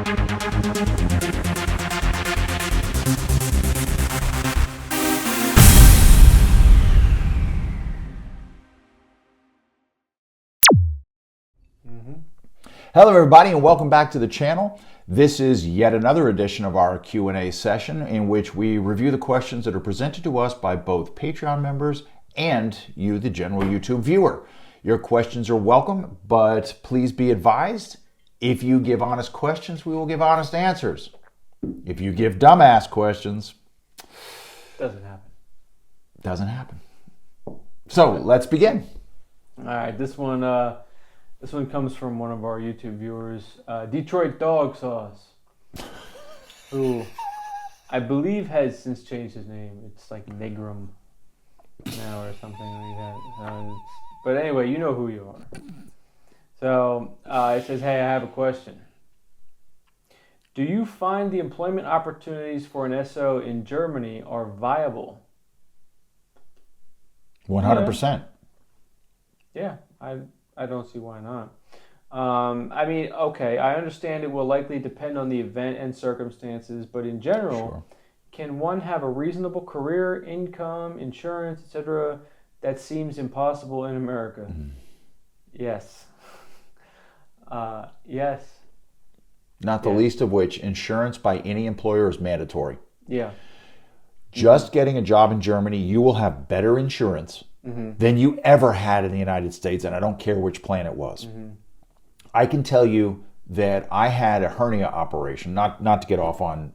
Hello everybody and welcome back to the channel. This is yet another edition of our Q&A session in which we review the questions that are presented to us by both Patreon members and you, the general YouTube viewer. Your questions are welcome, but please be advised, if you give honest questions, we will give honest answers. If you give dumbass questions, doesn't happen. Doesn't happen. So let's begin. All right, this one comes from one of our YouTube viewers, Detroit Dog Sauce, who I believe has since changed his name. It's like Negrum now or something like that. But anyway, you know who you are. So it says, hey, I have a question. Do you find the employment opportunities for an SO in Germany are viable? 100%. Yeah, I don't see why not. I mean, okay, I understand it will likely depend on the event and circumstances, but in general, sure. Can one have a reasonable career, income, insurance, etc. that seems impossible in America? Mm-hmm. Yes. Yes. Not the least of which, insurance by any employer is mandatory. Yeah. Just getting a job in Germany, you will have better insurance than you ever had in the United States, and I don't care which plan it was. I can tell you that I had a hernia operation, not to get off on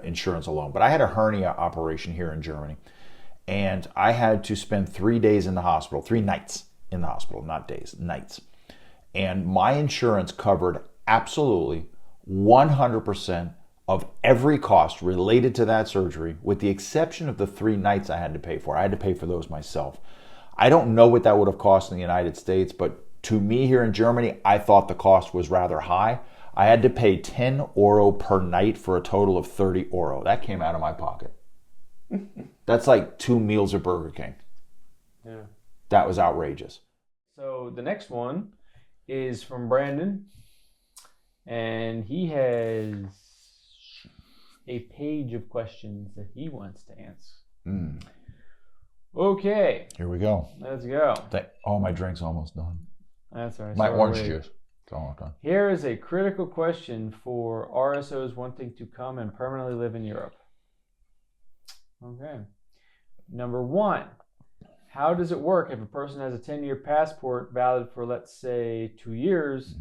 insurance alone, but I had a hernia operation here in Germany, and I had to spend 3 days in the hospital, 3 nights in the hospital, not days, nights. And my insurance covered absolutely 100% of every cost related to that surgery, with the exception of the 3 nights I had to pay for. I had to pay for those myself. I don't know what that would have cost in the United States, but to me here in Germany, I thought the cost was rather high. I had to pay 10 euro per night for a total of 30 euro. That came out of my pocket. That's like 2 meals at Burger King. Yeah. That was outrageous. So the next one is from Brandon, and he has a page of questions that he wants to answer. Okay. Here we go. Let's go. My drink's almost done. That's all right. My orange juice. It's almost done. Here is a critical question for RSOs wanting to come and permanently live in Europe. Okay. Number 1, how does it work if a person has a 10-year passport valid for, let's say, 2 years,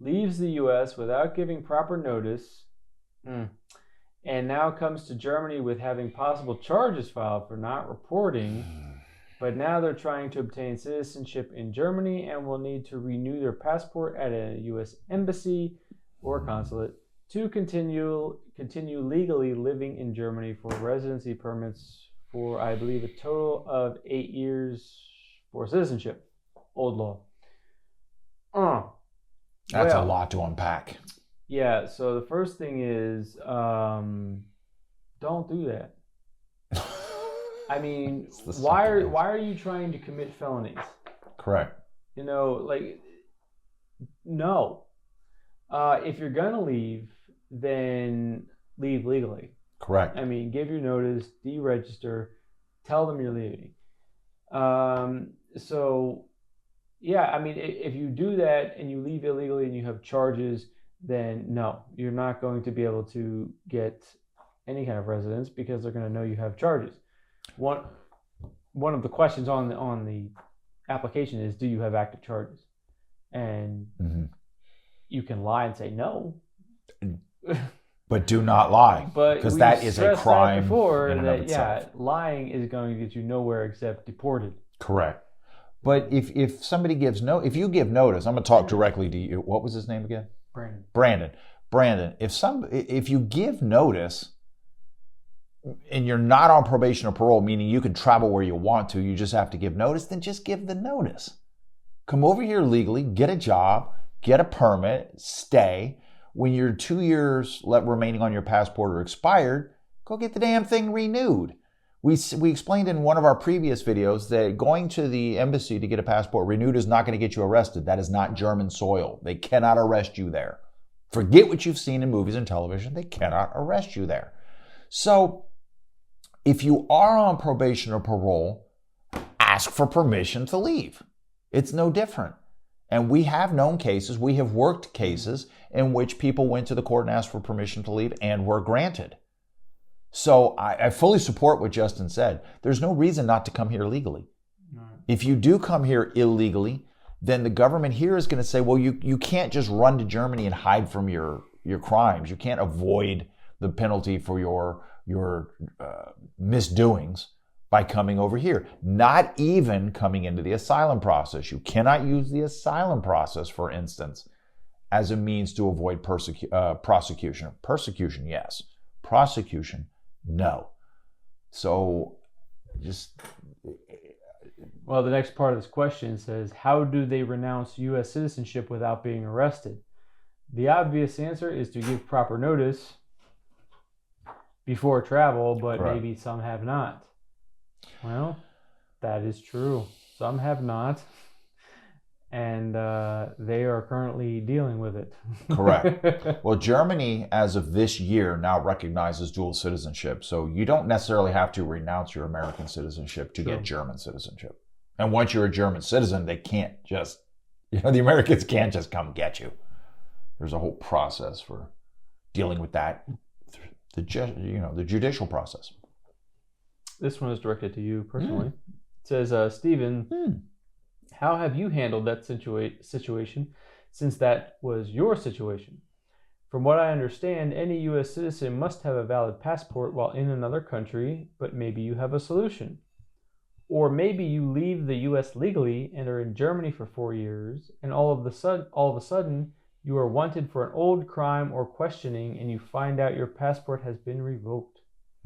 leaves the U.S. without giving proper notice, and now comes to Germany with having possible charges filed for not reporting, but now they're trying to obtain citizenship in Germany and will need to renew their passport at a U.S. embassy or consulate to continue legally living in Germany for residency permits for, I believe, a total of 8 years for citizenship. Old law. That's a lot to unpack. Yeah, so the first thing is, don't do that. I mean, why are you trying to commit felonies? Correct. You know, no. If you're gonna leave, then leave legally. Correct. I mean, give your notice, deregister, tell them you're leaving. So, yeah, I mean, if you do that and you leave illegally and you have charges, then no, you're not going to be able to get any kind of residence because they're going to know you have charges. One of the questions on the application is, do you have active charges? And you can lie and say no. But do not lie, because that is a crime in and of itself. Lying is going to get you nowhere except deported. Correct. But if somebody if you give notice, I'm going to talk directly to you. What was his name again? Brandon. If you give notice and you're not on probation or parole, meaning you can travel where you want to, you just have to give notice, then just give the notice. Come over here legally, get a job, get a permit, stay. When your 2 years remaining on your passport are expired, go get the damn thing renewed. We explained in one of our previous videos that going to the embassy to get a passport renewed is not going to get you arrested. That is not German soil. They cannot arrest you there. Forget what you've seen in movies and television. They cannot arrest you there. So if you are on probation or parole, ask for permission to leave. It's no different. And we have known cases, we have worked cases in which people went to the court and asked for permission to leave and were granted. So I fully support what Justin said. There's no reason not to come here legally. No. If you do come here illegally, then the government here is going to say, well, you can't just run to Germany and hide from your crimes. You can't avoid the penalty for your misdoings by coming over here. Not even coming into the asylum process. You cannot use the asylum process, for instance, as a means to avoid prosecution. Persecution, yes. Prosecution, no. So just... Well, the next part of this question says, how do they renounce U.S. citizenship without being arrested? The obvious answer is to give proper notice before travel, but Correct. Maybe some have not. Well, that is true. Some have not, and they are currently dealing with it. Correct. Well, Germany, as of this year, now recognizes dual citizenship. So you don't necessarily have to renounce your American citizenship to get German citizenship. And once you're a German citizen, they can't just, the Americans can't just come get you. There's a whole process for dealing with that, the judicial process. This one is directed to you personally. It says, Stephen, how have you handled that situation since that was your situation? From what I understand, any U.S. citizen must have a valid passport while in another country, but maybe you have a solution. Or maybe you leave the U.S. legally and are in Germany for 4 years, and all of a sudden, you are wanted for an old crime or questioning, and you find out your passport has been revoked.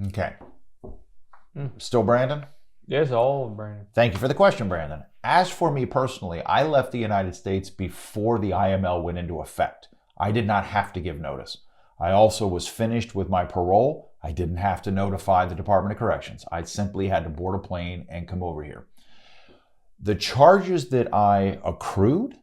Okay. Still Brandon? Yes, all Brandon. Thank you for the question, Brandon. As for me personally, I left the United States before the IML went into effect. I did not have to give notice. I also was finished with my parole. I didn't have to notify the Department of Corrections. I simply had to board a plane and come over here. The charges that I accrued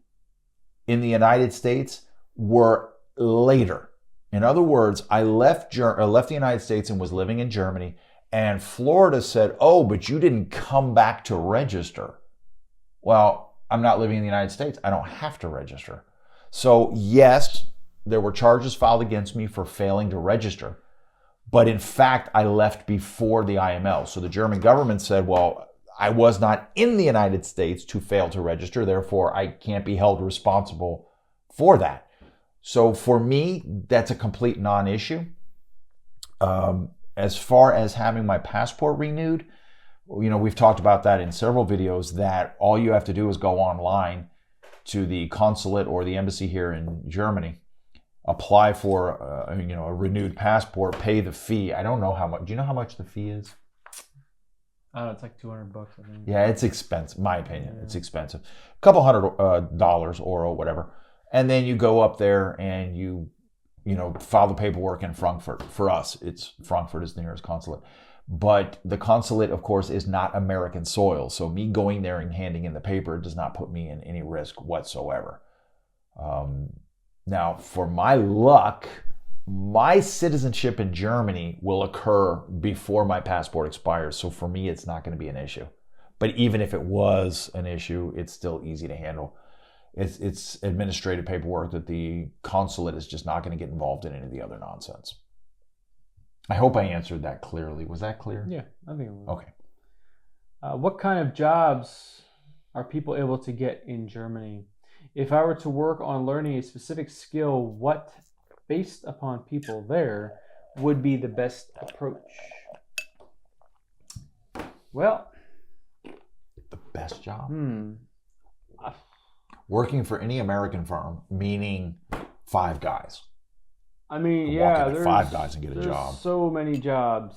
in the United States were later. In other words, I left the United States and was living in Germany, and Florida said, oh, but you didn't come back to register. Well, I'm not living in the United States. I don't have to register. So yes, there were charges filed against me for failing to register. But in fact, I left before the IML. So the German government said, well, I was not in the United States to fail to register. Therefore, I can't be held responsible for that. So for me, that's a complete non-issue. As far as having my passport renewed, we've talked about that in several videos, that all you have to do is go online to the consulate or the embassy here in Germany, apply for a renewed passport, pay the fee. I don't know how much. Do you know how much the fee is? I don't know, it's like $200, I think. Yeah, it's expensive. My opinion, It's expensive. A couple $100 or whatever. And then you go up there and you file the paperwork in Frankfurt. For us, Frankfurt is the nearest consulate. But the consulate, of course, is not American soil. So me going there and handing in the paper does not put me in any risk whatsoever. Now, for my luck, my citizenship in Germany will occur before my passport expires. So for me, it's not going to be an issue. But even if it was an issue, it's still easy to handle. It's administrative paperwork that the consulate is just not going to get involved in any of the other nonsense. I hope I answered that clearly. Was that clear? Yeah, I think it was. Okay. What kind of jobs are people able to get in Germany? If I were to work on learning a specific skill, what, based upon people there, would be the best approach? Well, the best job? Working for any American firm, meaning Five Guys. I mean, there's Five Guys and get a job. There's so many jobs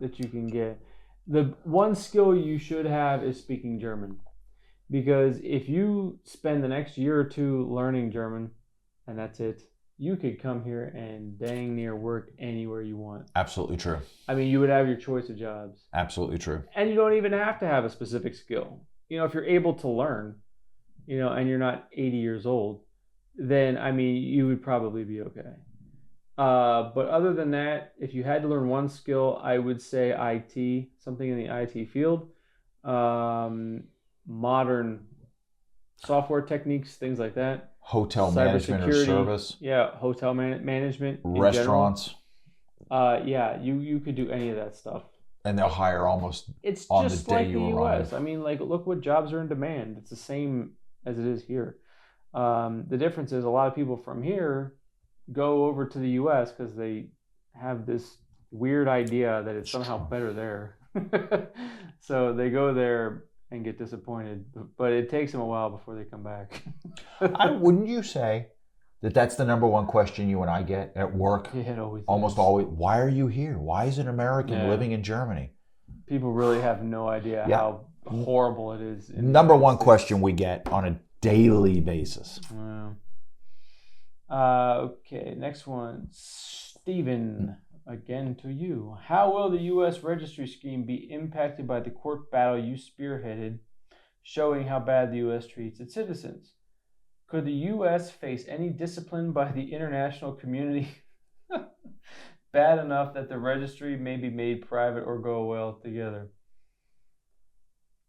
that you can get. The one skill you should have is speaking German. Because if you spend the next year or two learning German, and that's it, you could come here and dang near work anywhere you want. Absolutely true. I mean, you would have your choice of jobs. Absolutely true. And you don't even have to have a specific skill. If you're able to learn, and you're not 80 years old, then I mean you would probably be okay. But other than that, if you had to learn one skill, I would say IT, something in the IT field, modern software techniques, things like that. Hotel management or service. Yeah, hotel management. Restaurants. Yeah, you could do any of that stuff. And they'll hire almost It's on just the day like you the arrive. US. I mean, like, look what jobs are in demand. It's the same as it is here. The difference is a lot of people from here go over to the US because they have this weird idea that it's somehow better there. So they go there and get disappointed, but it takes them a while before they come back. Wouldn't you say that that's the number one question you and I get at work? Yeah, it always almost is. always. Why are you here? Why is an American living in Germany? People really have no idea how horrible it is. Number one question we get on a daily basis. Wow. Okay, next one. Stephen, again to you. How will the U.S. registry scheme be impacted by the court battle you spearheaded, showing how bad the U.S. treats its citizens? Could the U.S. face any discipline by the international community bad enough that the registry may be made private or go away altogether?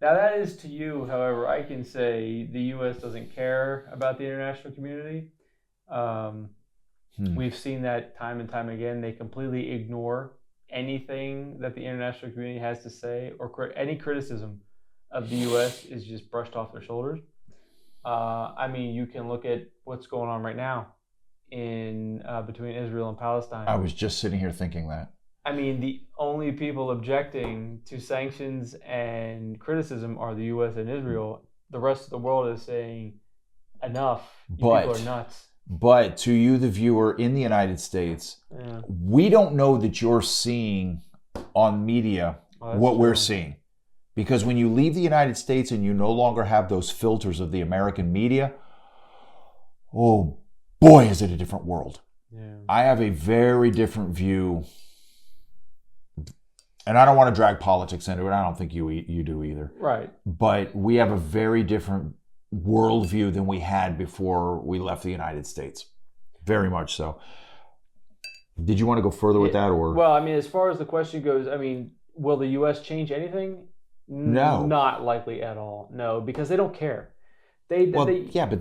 Now that is to you, however, I can say the U.S. doesn't care about the international community. We've seen that time and time again. They completely ignore anything that the international community has to say, or any criticism of the U.S. is just brushed off their shoulders. I mean, you can look at what's going on right now in between Israel and Palestine. I was just sitting here thinking that. I mean, the only people objecting to sanctions and criticism are the U.S. and Israel. The rest of the world is saying, enough, people are nuts. But to you, the viewer in the United States, we don't know that you're seeing on media what we're seeing. Because when you leave the United States and you no longer have those filters of the American media, oh boy, is it a different world. Yeah. I have a very different view. And I don't want to drag politics into it. I don't think you do either. Right. But we have a very different worldview than we had before we left the United States. Very much so. Did you want to go further with that, or? Well, I mean, as far as the question goes, I mean, will the U.S. change anything? No. Not likely at all. No, because they don't care. But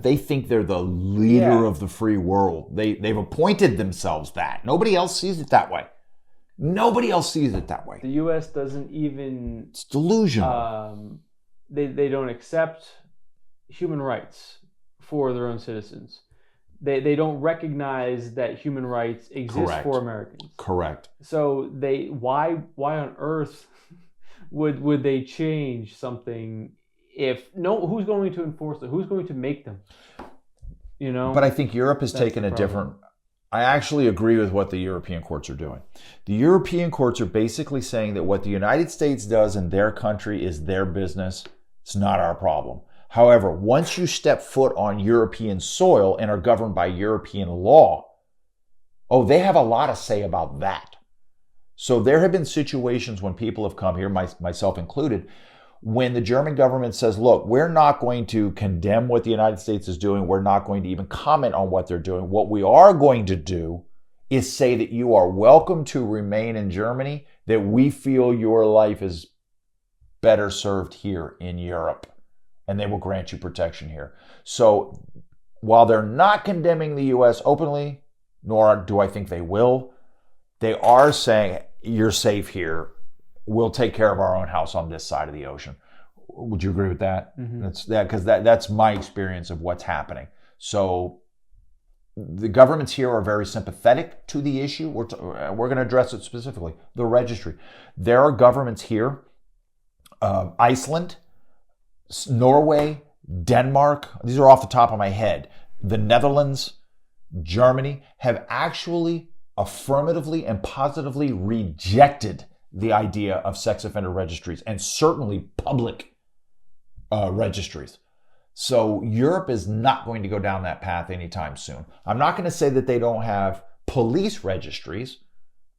they think they're the leader of the free world. They've appointed themselves that. Nobody else sees it that way. Nobody else sees it that way. The U.S. doesn't even... It's delusional. They don't accept human rights for their own citizens. They don't recognize that human rights exist for Americans. Correct. So why on earth would they change something if who's going to enforce it? Who's going to make them? You know? But I think Europe has taken a different... I actually agree with what the European courts are doing. The European courts are basically saying that what the United States does in their country is their business. It's not our problem. However, once you step foot on European soil and are governed by European law, they have a lot to say about that. So there have been situations when people have come here, myself included, when the German government says, look, we're not going to condemn what the United States is doing. We're not going to even comment on what they're doing. What we are going to do is say that you are welcome to remain in Germany, that we feel your life is better served here in Europe, and they will grant you protection here. So while they're not condemning the U.S. openly, nor do I think they will, they are saying, you're safe here. We'll take care of our own house on this side of the ocean. Would you agree with that? Mm-hmm. That's my experience of what's happening. So the governments here are very sympathetic to the issue. We're going to address it specifically. The registry. There are governments here, Iceland, Norway, Denmark. These are off the top of my head. The Netherlands, Germany have actually affirmatively and positively rejected the idea of sex offender registries, and certainly public registries. So Europe is not going to go down that path anytime soon. I'm not going to say that they don't have police registries,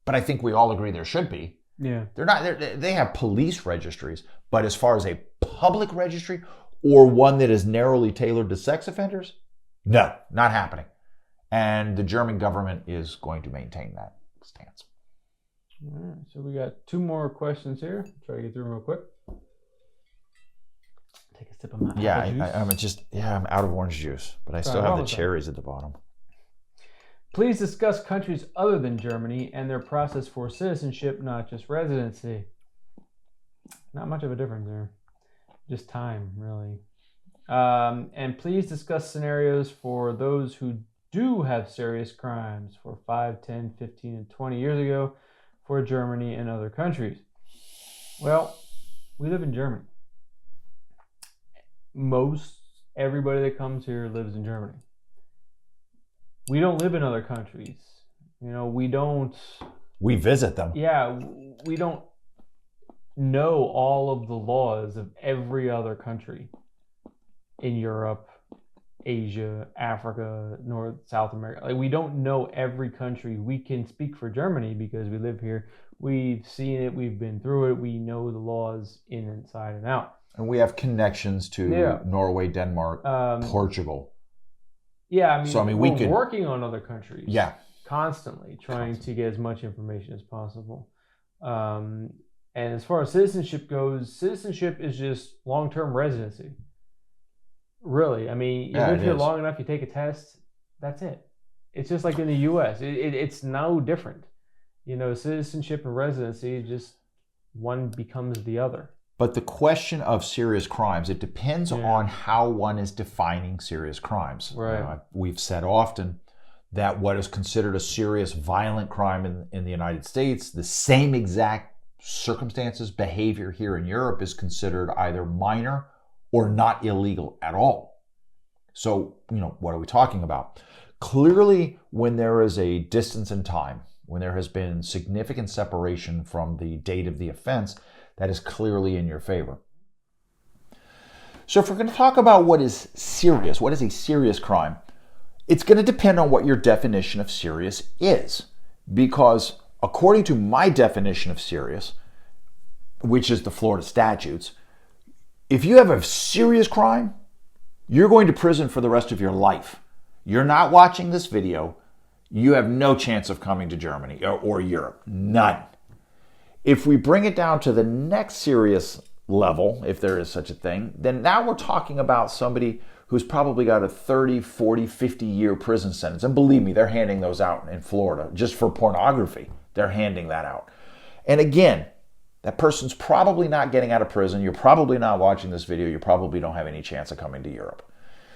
but I think we all agree there should be. Yeah. They have police registries, but as far as a public registry or one that is narrowly tailored to sex offenders, No, not happening. And the German government is going to maintain that stance. All right, so we got 2 more questions here. Try to get through them real quick. Take a sip of my apple juice. I'm out of orange juice, but I still have the cherries at the bottom. Please discuss countries other than Germany and their process for citizenship, not just residency. Not much of a difference there. Just time, really. And please discuss scenarios for those who do have serious crimes for 5, 10, 15, and 20 years ago for Germany and other countries. Well, we live in Germany. Everybody that comes here lives in Germany. We don't live in other countries. We visit them. Yeah, we don't know all of the laws of every other country in Europe, Asia, Africa, North, South America. Like, we don't know every country. We can speak for Germany because we live here. We've seen it. We've been through it. We know the laws inside and out. And we have connections to Norway, Denmark, Portugal. Yeah, we're working on other countries. Yeah. Constantly trying to get as much information as possible. And as far as citizenship goes, citizenship is just long-term residency. Really. You live here long enough, you take a test, that's it. It's just like in the U.S. It's no different. Citizenship and residency, just one becomes the other. But the question of serious crimes, it depends on how one is defining serious crimes. Right. We've said often that what is considered a serious violent crime in the United States, the same exact circumstances, behavior here in Europe is considered either minor or not illegal at all. So, what are we talking about? Clearly, when there is a distance in time, when there has been significant separation from the date of the offense, that is clearly in your favor. So if we're going to talk about what is serious, what is a serious crime, it's going to depend on what your definition of serious is. Because according to my definition of serious, which is the Florida statutes, if you have a serious crime, you're going to prison for the rest of your life. You're not watching this video. You have no chance of coming to Germany or Europe. None. If we bring it down to the next serious level, if there is such a thing, then now we're talking about somebody who's probably got a 30, 40, 50-year prison sentence. And believe me, they're handing those out in Florida. Just for pornography, they're handing that out. And again, that person's probably not getting out of prison. You're probably not watching this video. You probably don't have any chance of coming to Europe.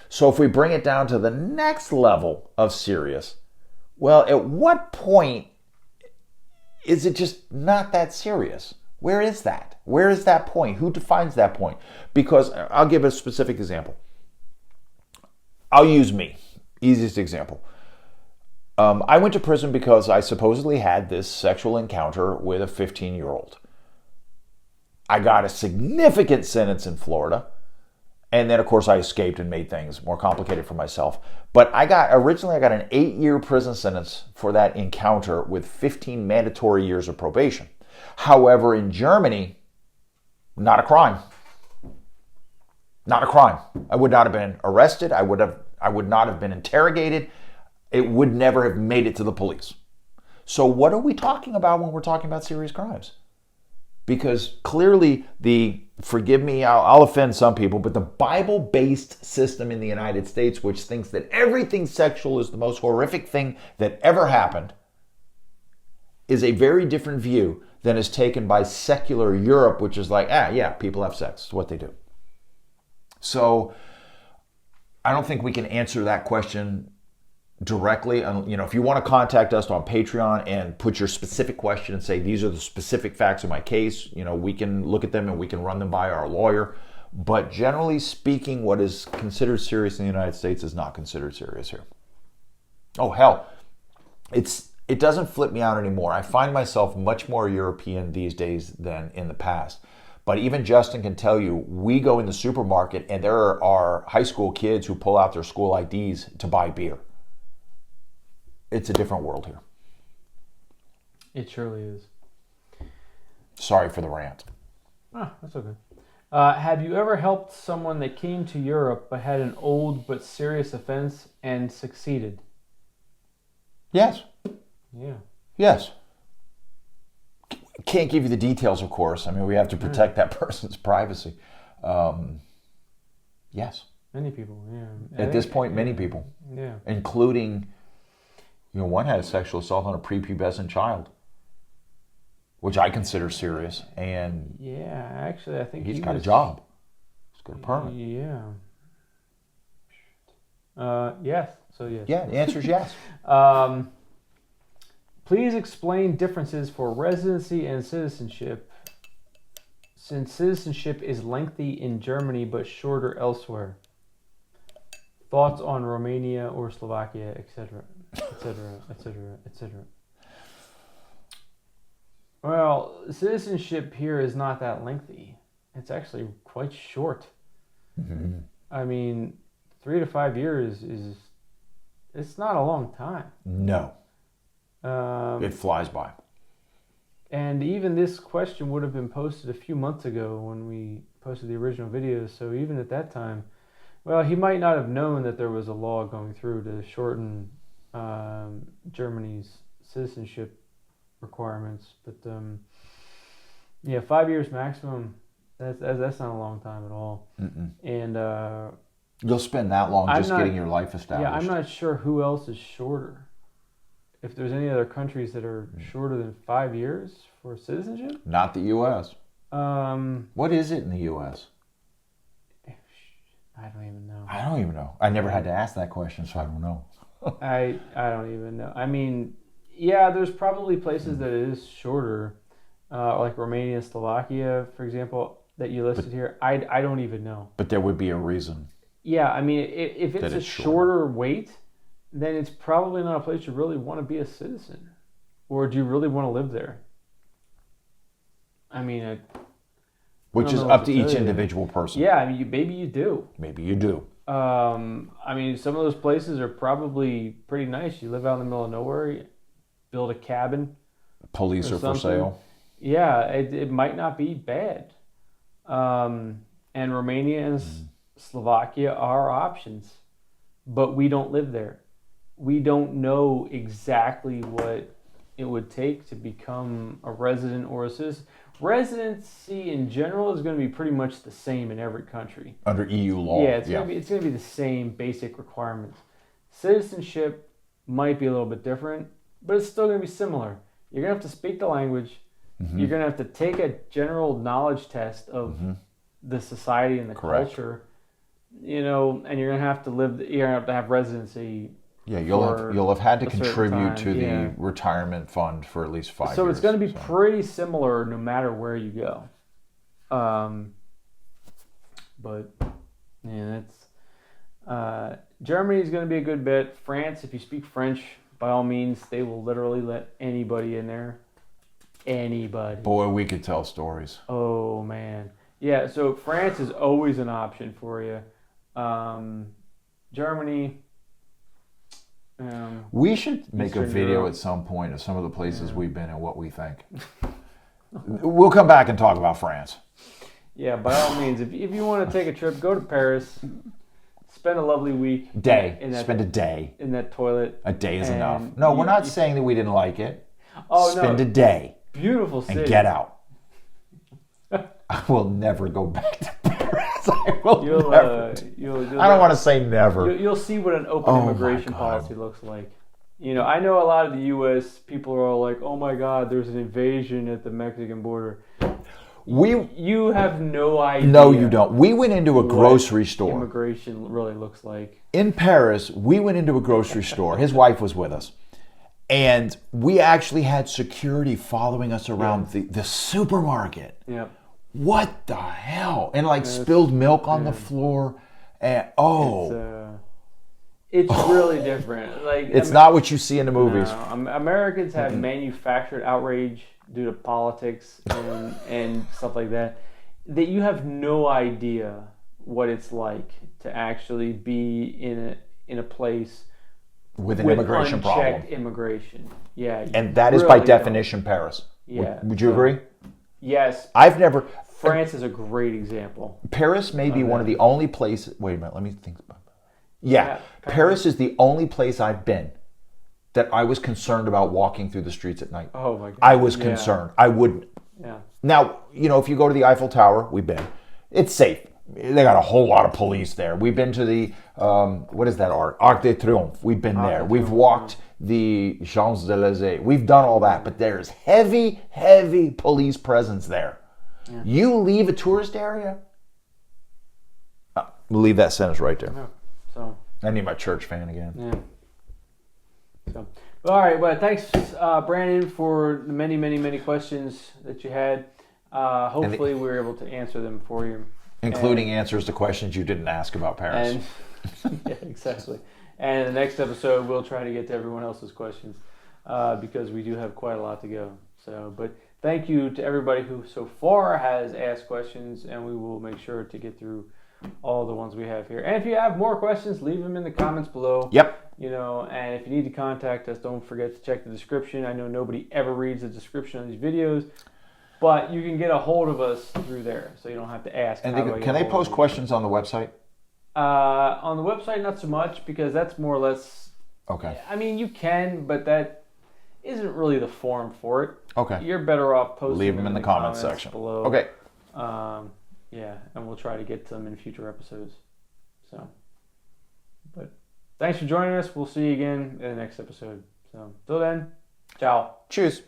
So if we bring it down to the next level of serious, well, at what point is it just not that serious? Where is that? Where is that point? Who defines that point? Because I'll give a specific example. I'll use me. Easiest example. I went to prison because I supposedly had this sexual encounter with a 15-year-old. I got a significant sentence in Florida. And then, of course, I escaped and made things more complicated for myself. But originally I got an 8-year prison sentence for that encounter with 15 mandatory years of probation. However, in Germany, not a crime. Not a crime. I would not have been arrested. I would not have been interrogated. It would never have made it to the police. So what are we talking about when we're talking about serious crimes? Because clearly forgive me, I'll offend some people, but the Bible-based system in the United States, which thinks that everything sexual is the most horrific thing that ever happened, is a very different view than is taken by secular Europe, which is like, people have sex. It's what they do. So I don't think we can answer that question directly. If you want to contact us on Patreon and put your specific question and say, these are the specific facts of my case, we can look at them and we can run them by our lawyer. But generally speaking, what is considered serious in the United States is not considered serious here. Oh, hell. It doesn't flip me out anymore. I find myself much more European these days than in the past. But even Justin can tell you, we go in the supermarket and there are high school kids who pull out their school IDs to buy beer. It's a different world here. It surely is. Sorry for the rant. That's okay. Have you ever helped someone that came to Europe but had an old but serious offense and succeeded? Yes. Yeah. Yes. Can't give you the details, of course. I mean, we have to protect that person's privacy. Yes. Many people, yeah. At this point, many people. Yeah. Including, one had a sexual assault on a prepubescent child, which I consider serious. And yeah, actually, I think he's got a job. He's got a permit. Yeah. Yes. So yes. Yeah, the answer is yes. Please explain differences for residency and citizenship, since citizenship is lengthy in Germany but shorter elsewhere. Thoughts on Romania or Slovakia, etc., etc., etc., etc. Well, citizenship here is not that lengthy. It's actually quite short. Mm-hmm. I mean, 3 to 5 years it's not a long time. No. It flies by. And even this question would have been posted a few months ago when we posted the original video. So even at that time, well, he might not have known that there was a law going through to shorten Germany's citizenship requirements. But 5 years maximum. That's not a long time at all. Mm-mm. And you'll spend that long getting your life established. Yeah, I'm not sure who else is shorter. If there's any other countries that are shorter than 5 years for citizenship? Not the U.S. What is it in the U.S.? I don't even know. I don't even know. I never had to ask that question, so I don't know. I don't even know. I mean, yeah, there's probably places that it is shorter, like Romania, Slovakia, for example, that you listed here. I don't even know. But there would be a reason. Yeah, I mean, if it's a shorter wait, then it's probably not a place you really want to be a citizen. Or do you really want to live there? I mean, which is up to each individual person. Yeah, I mean, maybe you do. Maybe you do. I mean, some of those places are probably pretty nice. You live out in the middle of nowhere, build a cabin. Police are for sale. Yeah, it might not be bad. And Romania and Slovakia are options, but we don't live there. We don't know exactly what it would take to become a resident or a citizen. Residency in general is going to be pretty much the same in every country. Under EU law. Yeah, it's going to be the same basic requirements. Citizenship might be a little bit different, but it's still going to be similar. You're going to have to speak the language. Mm-hmm. You're going to have to take a general knowledge test of the society and the culture. And you're going to have to live. You're going to have to have residency. Yeah, you'll have had to contribute to the retirement fund for at least 5 years. So it's going to be pretty similar no matter where you go. But yeah, that's Germany is going to be a good bet. France, if you speak French, by all means, they will literally let anybody in there. Anybody. Boy, we could tell stories. Oh man, yeah. So France is always an option for you. Germany. We should make a video at some point of some of the places we've been and what we think. We'll come back and talk about France. Yeah, by all means, if you want to take a trip, go to Paris. Spend a lovely week. Spend a day. In that toilet. A day is enough. No, we're not saying that we didn't like it. Oh, Spend a day. Beautiful city. And get out. I will never go back to Paris. I will never. I don't want to say never. You'll see what an open immigration policy looks like. I know a lot of the U.S. people are all like, "Oh my God, there's an invasion at the Mexican border." You have no idea. No, you don't. We went into a grocery store. Immigration really looks like. In Paris, we went into a grocery store. His wife was with us. And we actually had security following us around the supermarket. Yeah. What the hell? And spilled milk on the floor. And it's really different. It's not what you see in the movies. No, Americans have manufactured outrage due to politics and stuff like that. That you have no idea what it's like to actually be in a place with an immigration problem. Immigration. Yeah. And that is by definition Paris. Yeah. Would you agree? Yes. I've never France is a great example. Paris may be one of the only places. Wait a minute, let me think about that. Yeah, Paris is the only place I've been that I was concerned about walking through the streets at night. Oh my God. I was concerned. I wouldn't. Yeah. Now, if you go to the Eiffel Tower, we've been. It's safe. They got a whole lot of police there. We've been to the, what is that art? Arc de Triomphe. We've been there. We've walked the Champs-Élysées. We've done all that, but there's heavy, heavy police presence there. Yeah. You leave a tourist area, we'll leave that sentence right there. Yeah. So I need my church fan again. Yeah. So, all right. Well, thanks, Brandon, for the many, many, many questions that you had. Hopefully, we were able to answer them for you, including answers to questions you didn't ask about Paris. Yeah, exactly. And in the next episode, we'll try to get to everyone else's questions because we do have quite a lot to go. So, but thank you to everybody who so far has asked questions, and we will make sure to get through all the ones we have here. And if you have more questions, leave them in the comments below. Yep. And if you need to contact us, don't forget to check the description. I know nobody ever reads the description of these videos, but you can get a hold of us through there, so you don't have to ask. And can they post questions on the website? On the website, not so much, because that's more or less... Okay. I mean, you can, but that isn't really the forum for it. Okay. You're better off posting Leave them in the comments section below. Okay. Yeah, and we'll try to get to them in future episodes. So, but thanks for joining us. We'll see you again in the next episode. So, till then, ciao. Cheers.